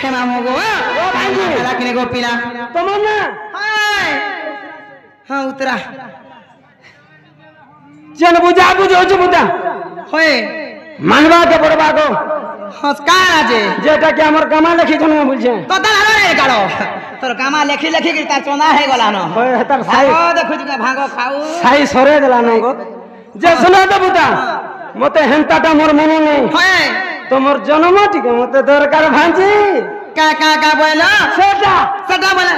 हे मामू गो किने गो पिला তোমার না हाँ उतरा যেন বুঝা বুঝো বুঝা होए মানবা কে পড়বা গো हस्कार आजे যেটা কি আমার কামা লেখিছ না বলছে तो तार रे गाड़ो तोर कामा लेखी लेखी के तार चोना है गला न হয় তার সাই देखु जी भागो खाऊ সাই সরে দেলা না গো যে শোনা দে বুঝা মতে হেনতাটা মোর মনে নেই होए তোমার জন্ম ঠিক মতে দরকার ভাঁজি का बोला সেটা सदा बोला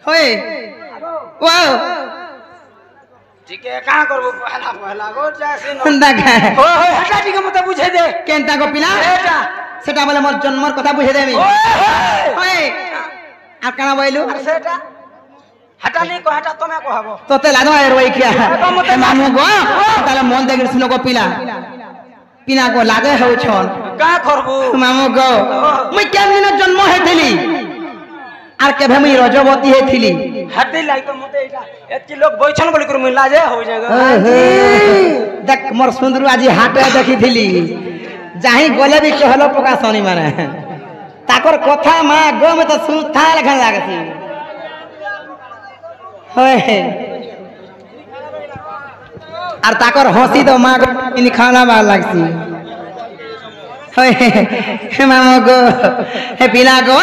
होए वो ঠিক কা করব পহলা গো যাসে ন देखा ও হেটা ঠিক মতে বুঝে দে केनता को पिला সেটা सेटा बोले मोर जन्मर কথা বুঝে দেমি होए আর কানা বইলু সেটা হেটা নি কো হেটা তুমি কহব তোতে লাদো এর ওই কিয়া মামু গো তাহলে মন দেখি শুনো গো পিলা পিনা গো লাগে হউ ছন কা করবু মামু গো মুই কেন দিন জন্ম হেতিলি আর কেভে মুই রজবতী হেতিলি হাতে লাই তো মতে এটা এতি লোক বইছন বলি করে মুই লাজে হই যায় দেখ মোর সুন্দর আজি হাটে দেখিছিলি যাহি গলে বি কহলো পকা শনি মানে তাকর কথা মা গো মে তো সুথা লেখা লাগছি হয় আর তাকর হসি তো মা গো ইনি খানা ভাল লাগছি হয় হে মামা গো হে পিলা গো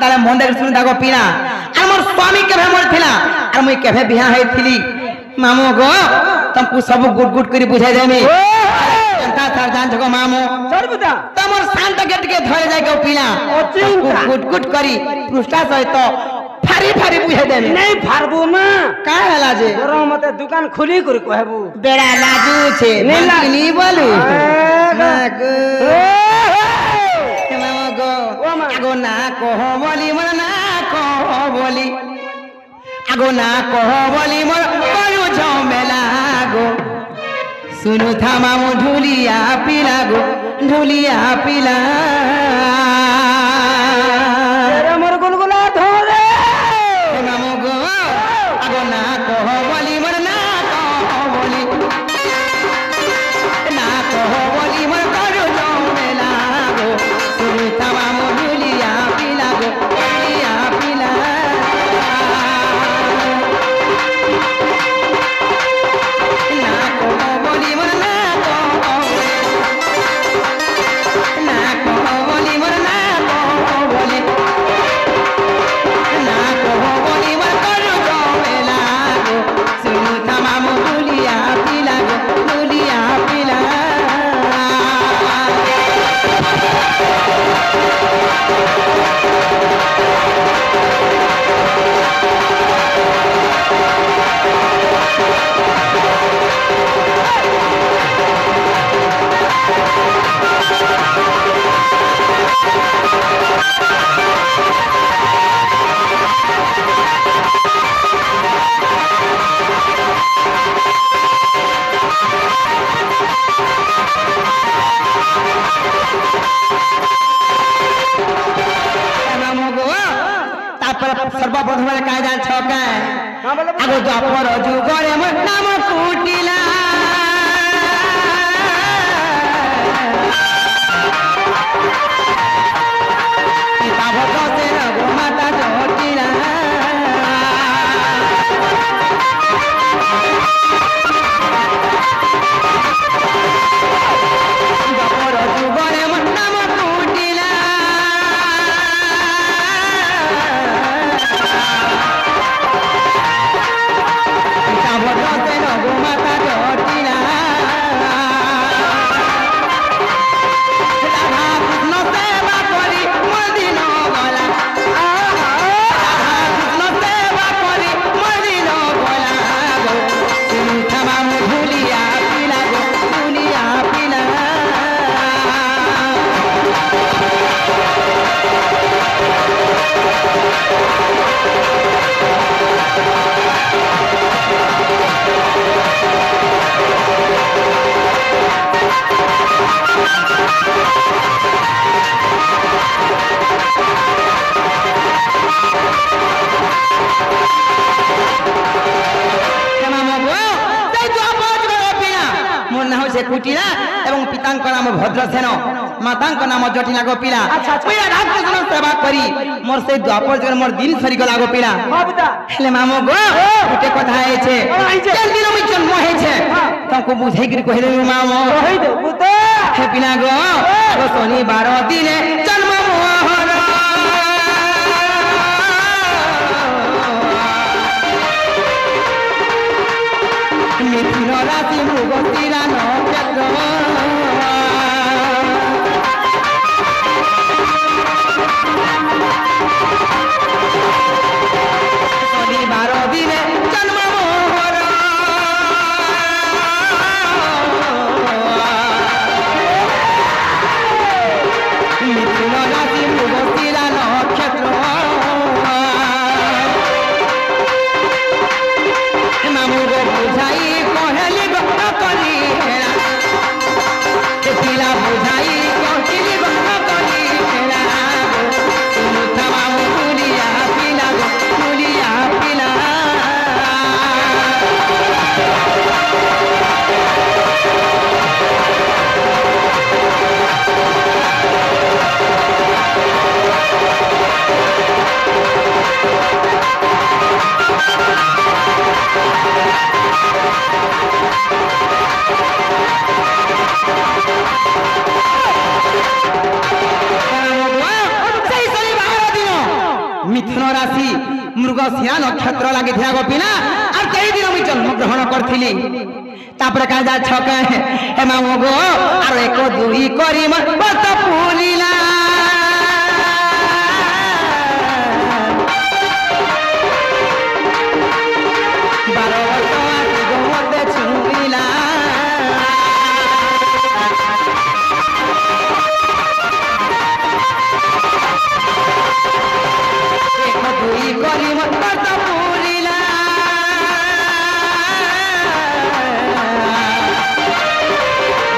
তাহলে মন দেখে শুনি তাকো পিলা আর মোর স্বামী কেভে মর থিলা আর মুই কেভে বিয়া হইছিলি মামু গো तुमको सब गुट गुट करी बुझाई देमी जनता सर जान जको मामू চল বুঝা तमर शांत गेट के धरे जाय के पिला गुट गुट करी पृष्ठा सहित फारी फारी बुझाई देमी नहीं फारबू ना का हला जे तोर मते दुकान खुली कर कहबू बेड़ा लाजू छे नी बोलू मागो मामू गो आगो ना कहो बोली मन ना कहो बोली आगो ना कहो बोली मन करू झमेला गो सुनु था मामू ढुलिया पिला गो ढुलिया पिला तेरे मोर गुलगुला धोरे मामू गो आगो ना कहो बोली मन ना कहो बोली ना कहो बोली मन करू झमेला गो सुनु था मामू ढुलिया पिला गो ढुलिया पिला सर्वप्रथम काय जान छका आगो द्वापर जुगरे मोर नाम कुटिला पिता भगते रघु माता जटिला द्वापर जुगरे मोर नाम कुटिला भगते रघु माता जटिला राधा कृष्ण सेवा करी मोर दिन गला राधा कृष्ण सेवा करी मोर दिन गला गो सुनु थामा मु ढुलिया पिला गो ढुलिया पिला कुटिला एवं पितांकर नाम भद्रसेन मातांक नाम जटिला गो पिला अच्छा, अच्छा। पिला रात कृष्ण सेवा करी मोर से द्वापर जगन मोर दिन सरी गला गो पिला हां बुता हेले मामो गो गुटे कथा है छे केन दिन में जन्म है छे ताको बुझाई कर कहले मामो कहि दे बुता हे पिला गो शनिवार दिने जन्म मोहर मिथुन राशि मृगशिरा नक्षत्र शनिवार दिने जन्म मोहर मिथुन राशि मृगशिरा नक्षत्र मामू गो बुझाई कहली गो करी हेरा पिला बुझाई कहली गो करी हेरा सुनु मामू गुलिया पिला गो गुलिया पिला मिथुन राशि मृगशिरा नक्षत्र लगी था गोपीना और कई दिन में जन्म ग्रहण करथिली तापर का जा छक हे मामो गो और एक दुई करी मत पुलिला बारो वर्ष गो मत छुइला दुई करी मत पुलिला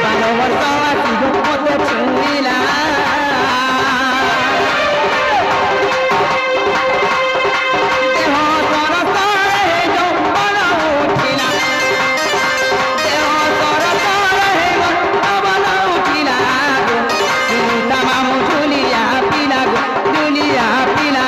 बारो वर्ष गो मत छुइला देह सरसरे जौवन उठिला देह सरसरे जौवन उठिला सुनुता मामू झुलिया पिला गो झुलिया पिला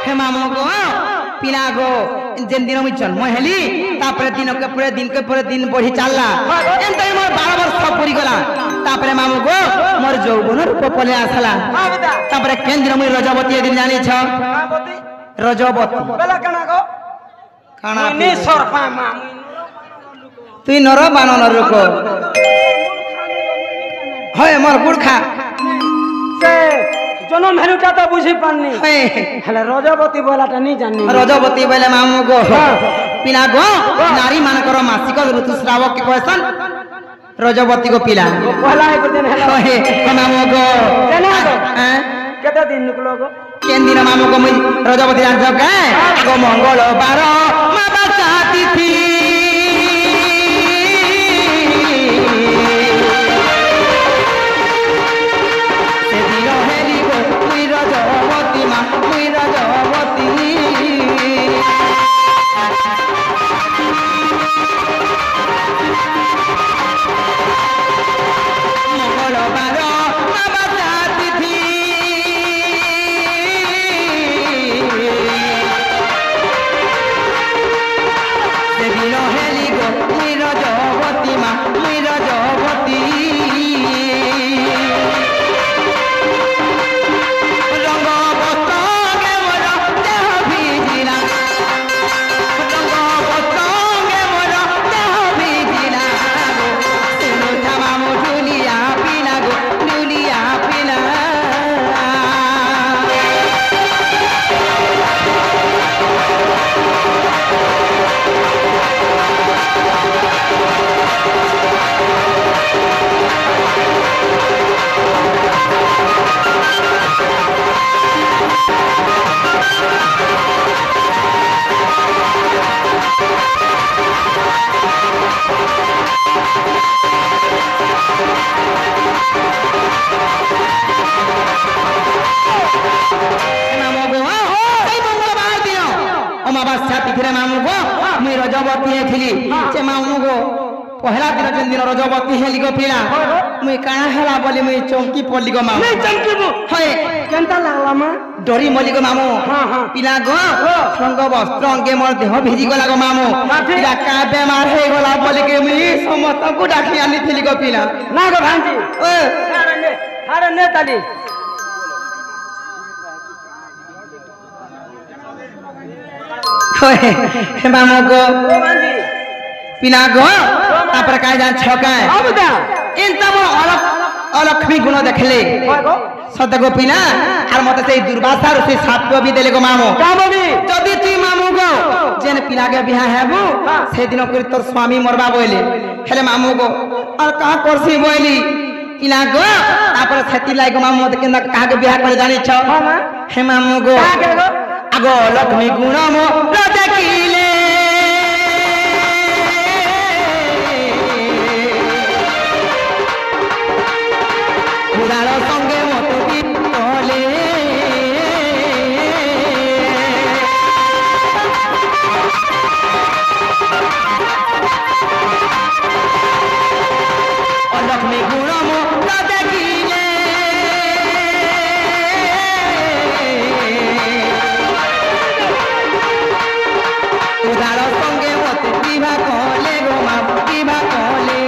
हे मामो गो पिला गो जेन दिन में जन्म हेली तापर दिन के पूरे दिन बढ़ी चलला एंत मोर 12 वर्ष पूरी गला तापर मामो गो मोर यौवन रूप पले आसला हां बुता तापर केन दिन में रजवती दिन जानी छ बाबती रजवती बेला कना गो खाना नि सरफा मामू तुई नर बानन रुक होय मोर गुड़खा से जन्म हेनुटा तो बुझी पानी होय हेले रजवती बोलाटा नहीं जानी रजवती बोले मामू गो पिला गो नारी मानकर मासिक ऋतुस्राव के कहसन रजवती को पिला पहला एक दिन हेला होय मामू गो केना गो हैं केते दिन निकलो गो केन दिन मामू गो मुई रजवती जान सके गो मंगलवार मा बासा तिथि से दिन हेली गो मुई रजवती मा मुई रजवती मंगलवार मा बासा तिथि ଅମାବାସ୍ୟା ତିଥିରେ ମାମୁ ଗो ମୁଇଁ ରଜବତୀ ହେଇଥିଲି ଯେ ମାମୁ ଗো ପହଲା ଦିନ ଯେନ୍ ଦିନ ରଜବତୀ ହେଲି ଗো ପିଲା ମୁଇଁ କାଣା ହେଲା ବୋଲି ମୁଇଁ ଚମକି ପଡଲି ଗো ମାମୁ ଚମକିବୁ ହଏ କେନ୍ତା ଲାଗଲା ମା ଡରି ମଲି ଗো ମାମୁ ପିଲା ଗো ରଙ୍ଗ ବସ୍ତ୍ର ଅଙ୍ଗେ ମୋର ଦେହ ଭିଜି ଗଲା ଗো ମାମୁ ପିଲା କା ବେମାର ହେଇଗଲା ବୋଲିକି ମୁଇଁ ସମସ୍ତଙ୍କୁ ଡାକି ଆଣିଥିଲି ଗো ପିଲା ନା ଗো ଭାଞ୍ଜି ହାରେ ନେ ତାଲି ହଏ ମାମୁ ଗো ଭାଞ୍ଜି ପିଲା ଗো ତାପରେ କାଇଁ ଜାଣିଛ କାଇଁ ଆବୁଦା ଏନ୍ତା ମୋ অলক্ষ্মী গুণ দেখলে সত্য গো পিলা আর মতে সেই দুর্বাসার সেই সাপ্য বি দেলে গো মামু যদি তুই মামু গো যেন পিলাকে বিহা হেবু সেদিন করে তোর স্বামী মরবা বইলে হেলে মামু গো আর কা করছি বইলি পিলা গো তারপরে সেতি লাই গো মামু মতে কেন কাকে বিহা করে জানিছ হে মামু গো আগো লক্ষ্মী গুণ মো দেখিলে সঙ্গে মতো বিতলে অলক্ষ্মী গুণ মুখ দেখিলে উদার সঙ্গে মতো বিভা কলে গো মা বিভা কলে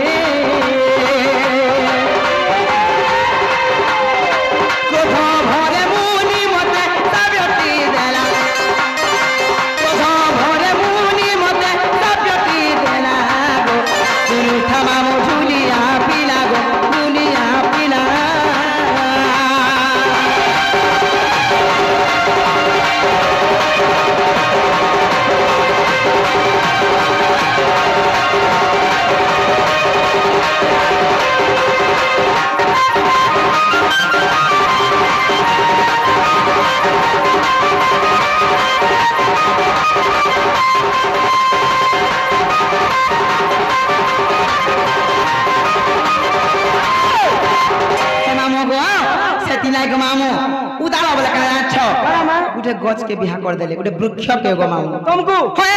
गच के बिहा कर देले गुटे वृक्ष के गो मामू तुमको होय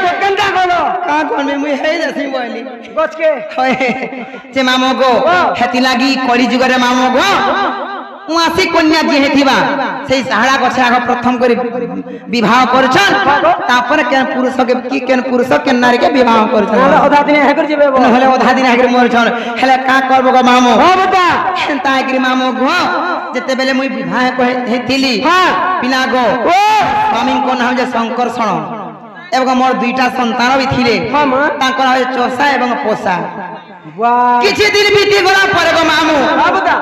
तो केंदा करो का कोन में मुई हे जसी बोली गच के होय जे मामू गो हेति लागी कली जुग रे मामू गो उआसी कन्या जे हेतिबा सेई सहारा गछ आग प्रथम करी विवाह करछन तापर केन पुरुष के की केन पुरुष केन नारी के विवाह करछन आधा दिन हे कर जेबे नहले आधा दिन हे मरछन हेले का करबो गो मामू हो बेटा एंता एग्री मामू गो जते बेले मुई विवाह को हेतिली पिला गो स्वामी को नाम जे शंकर सण एवं मोर दुईटा संतान भी थिले तांकर नाम चोसा एवं पोसा वाह किछि दिन बीती गला पर गो मामू आबदा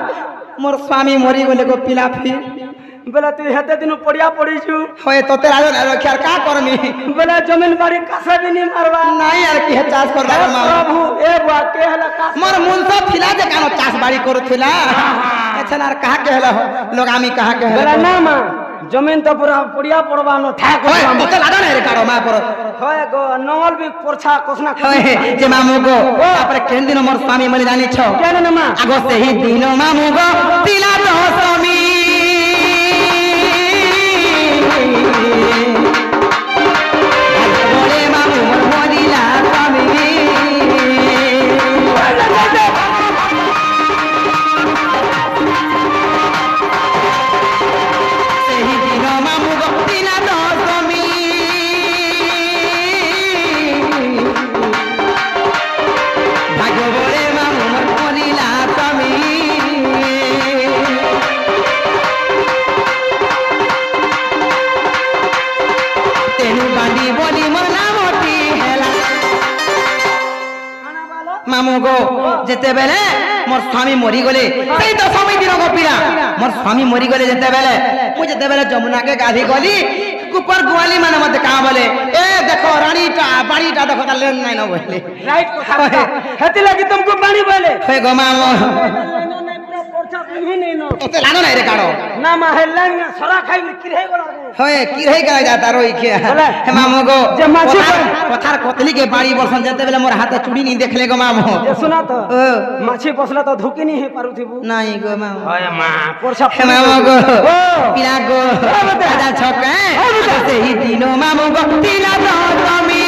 मोर स्वामी मरी गले गो पिला फिर बेला तू हेते दिन पड़िया पड़ीछु होय तोते राजन रखियार का करमी बेला जमीन बाड़ी कासे भी नहीं मारवा नहीं यार की चाष कर दादा मामू प्रभु ए बुआ के हला कास मोर मुंसो थिला जे कानो चाष बाड़ी करथिला एछन आर कहा के हला लोग आमी कहा के बेला ना मां जमीन तो पूरा पड़िया पड़वा न था होय तोते राजन रे कारो मा पर होय गो नंगल भी पोरछा कोसना होय जे मामू गो तापर केन दिन मोर स्वामी मरि जानि छ केन न मां आगो से ही दिन मामू गो तिला तो स्वामी बोले मामू मोर मोदिला स्वामी सेही दिन मामू गो तिला तो स्वामी भाग्य बोले मामू मोर मोदिला स्वामी मामू गो जेते बेले मोर स्वामी मरी गले सेई दशमी दिन गो पिला मोर स्वामी मरी गले जेते बेले मु जेते बेले जमुना के गाधी गली कुपर गुआली माने मते का बोले ए देखो रानीटा बाड़ीटा देखो ता लेन नै न बोले राइट को हेती लगी तुमको पानी बोले हे गो मामू पोरछा पिन्ही नहीं न तोते लानो नै रे काड़ो ना मा हेलन सरा खाई किरहे गला होय की रही गला जाता रोई के हे मामू गो जे माछी पथार कोतली के बाड़ी बरसन जेते बेले मोर हाथ चूड़ी नहीं देखले गो मामू जे सुना तो माछी पसला तो धुकी नहीं हे पारुथिबु नहीं गो मामू होय मां पोरछा हे मामू गो पिला गो दादा छके से ही दिन দিন মামু গো দিলা তো তুমি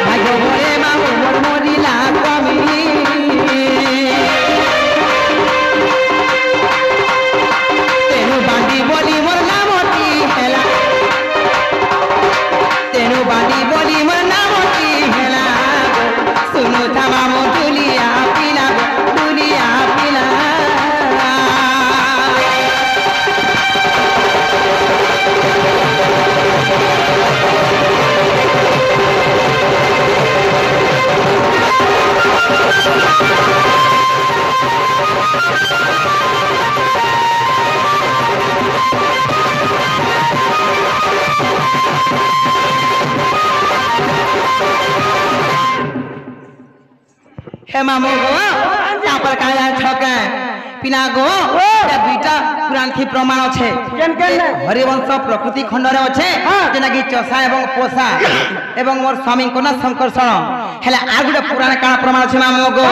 ভাগ্য ভরে মামু মোর মরিলা তুমি তেনু বাঁধি বলি মোর নামটি হেলা তেনু বাঁধি বলি মোর নামটি হেলা শুনো থা মামু দুলিয়া পিলা দুলিয়া পিলা हे मामू गो यहाँ पर काया छके पिना गो ये दुईटा पुराण थी प्रमाण अच्छे हरिवंश प्रकृति खंड रे अच्छे जेना कि चषा एवं पोषा एवं मोर स्वामी को ना संकर्षण हेले आ गुटे पुराण काण प्रमाण अच्छे मामू गो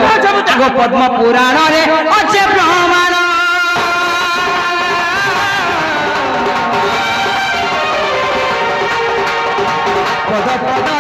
आगो पद्म पुराण रे अच्छे प्रमाण पद पद